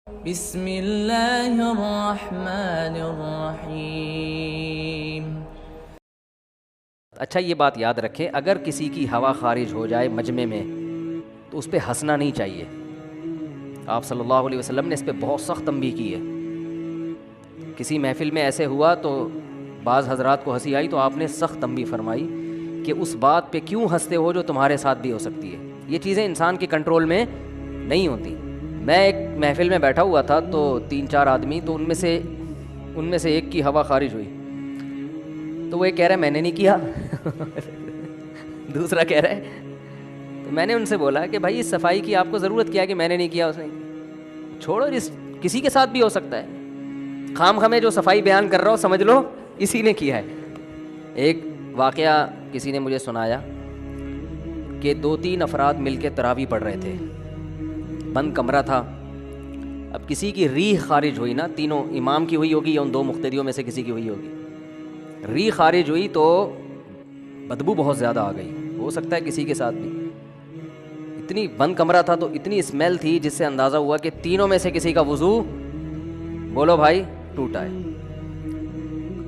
بسم اللہ الرحمن الرحیم۔ اچھا یہ بات یاد رکھیں، اگر کسی کی ہوا خارج ہو جائے مجمع میں تو اس پہ ہنسنا نہیں چاہیے۔ آپ صلی اللہ علیہ وسلم نے اس پہ بہت سخت تنبیہ کی ہے۔ کسی محفل میں ایسے ہوا تو بعض حضرات کو ہنسی آئی تو آپ نے سخت تنبیہ فرمائی کہ اس بات پہ کیوں ہنستے ہو جو تمہارے ساتھ بھی ہو سکتی ہے۔ یہ چیزیں انسان کے کنٹرول میں نہیں ہوتی۔ میں ایک محفل میں بیٹھا ہوا تھا تو 3-4 آدمی، تو ان میں سے ایک کی ہوا خارج ہوئی تو وہ ایک کہہ رہا ہے میں نے نہیں کیا دوسرا کہہ رہا ہے۔ تو میں نے ان سے بولا کہ بھائی اس صفائی کی آپ کو ضرورت کیا ہے کہ میں نے نہیں کیا، اس نے چھوڑو، کسی کے ساتھ بھی ہو سکتا ہے۔ خام خامے جو صفائی بیان کر رہا ہو سمجھ لو اسی نے کیا ہے۔ ایک واقعہ کسی نے مجھے سنایا کہ 2-3 افراد مل کے تراویح پڑھ رہے تھے، بند کمرہ تھا۔ اب کسی کی ریح خارج ہوئی نا، تینوں امام کی ہوئی ہوگی یا ان 2 مقتدیوں میں سے کسی کی ہوئی ہوگی، ریح خارج ہوئی تو بدبو بہت زیادہ آ گئی، ہو سکتا ہے کسی کے ساتھ بھی۔ اتنی بند کمرہ تھا تو اتنی اسمیل تھی جس سے اندازہ ہوا کہ تینوں میں سے کسی کا وضو بولو بھائی ٹوٹا ہے۔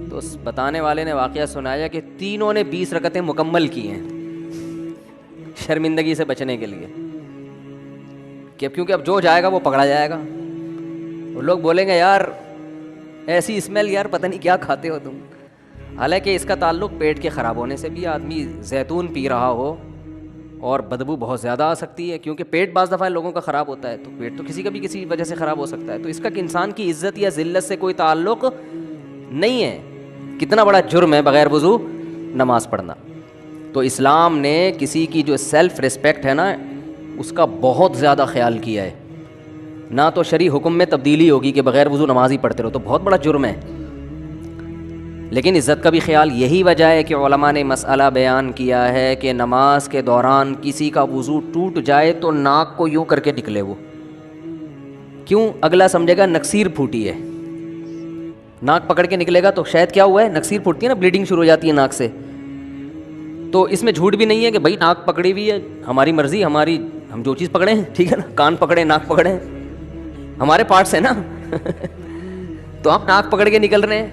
تو بتانے والے نے واقعہ سنایا کہ تینوں نے 20 رکعتیں مکمل کی ہیں شرمندگی سے بچنے کے لیے، کیونکہ اب جو جائے گا وہ پکڑا جائے گا، اور لوگ بولیں گے یار ایسی اسمیل، یار پتہ نہیں کیا کھاتے ہو تم۔ حالانکہ اس کا تعلق پیٹ کے خراب ہونے سے بھی۔ آدمی زیتون پی رہا ہو اور بدبو بہت زیادہ آ سکتی ہے، کیونکہ پیٹ بعض دفعہ لوگوں کا خراب ہوتا ہے، تو پیٹ تو کسی کا بھی کسی وجہ سے خراب ہو سکتا ہے۔ تو اس کا کہ انسان کی عزت یا ذلت سے کوئی تعلق نہیں ہے۔ کتنا بڑا جرم ہے بغیر وضو نماز پڑھنا۔ تو اسلام نے کسی کی جو سیلف ریسپیکٹ ہے نا اس کا بہت زیادہ خیال کیا ہے۔ نہ تو شرعی حکم میں تبدیلی ہوگی کہ بغیر وضو نماز ہی پڑھتے رہو، تو بہت بڑا جرم ہے، لیکن عزت کا بھی خیال۔ یہی وجہ ہے کہ علماء نے مسئلہ بیان کیا ہے کہ نماز کے دوران کسی کا وضو ٹوٹ جائے تو ناک کو یوں کر کے نکلے وہ، کیوں؟ اگلا سمجھے گا نکسیر پھوٹی ہے، ناک پکڑ کے نکلے گا تو شاید کیا ہوا ہے، نکسیر پھوٹتی ہے نا، بلیڈنگ شروع ہو جاتی ہے ناک سے۔ تو اس میں جھوٹ بھی نہیں ہے کہ بھائی ناک پکڑی ہوئی ہے، ہماری مرضی، ہم جو چیز پکڑیں، ٹھیک ہے نا، کان پکڑیں، ناک پکڑیں، ہمارے پارٹس ہیں نا تو ہم ناک پکڑ کے نکل رہے ہیں،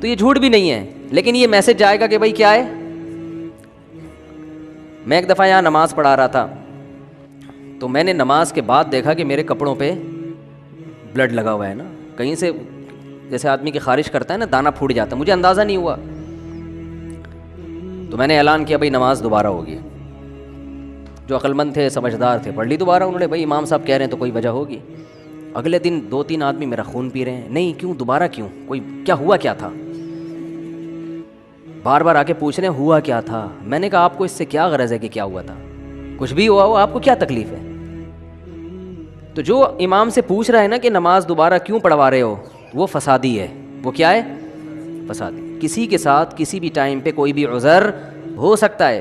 تو یہ جھوٹ بھی نہیں ہے، لیکن یہ میسج جائے گا کہ بھائی کیا ہے۔ میں ایک دفعہ یہاں نماز پڑھا رہا تھا تو میں نے نماز کے بعد دیکھا کہ میرے کپڑوں پہ بلڈ لگا ہوا ہے نا، کہیں سے جیسے آدمی کی خارش کرتا ہے نا دانہ پھوٹ جاتا ہے، مجھے اندازہ نہیں ہوا۔ تو میں نے اعلان کیا بھائی نماز دوبارہ ہوگی۔ جو عقلمند تھے سمجھدار تھے پڑھ لی دوبارہ، انہوں نے بھائی امام صاحب کہہ رہے ہیں تو کوئی وجہ ہوگی۔ اگلے دن 2-3 آدمی میرا خون پی رہے ہیں، نہیں کیوں دوبارہ کیوں، کوئی کیا ہوا کیا تھا، بار بار آ کے پوچھ رہے ہیں ہوا کیا تھا۔ میں نے کہا آپ کو اس سے کیا غرض ہے کہ کیا ہوا تھا، کچھ بھی ہوا ہو آپ کو کیا تکلیف ہے۔ تو جو امام سے پوچھ رہا ہے نا کہ نماز دوبارہ کیوں پڑھوا رہے ہو، وہ فسادی ہے، وہ کیا ہے، فسادی۔ کسی کے ساتھ کسی بھی ٹائم پہ کوئی بھی عذر ہو سکتا ہے،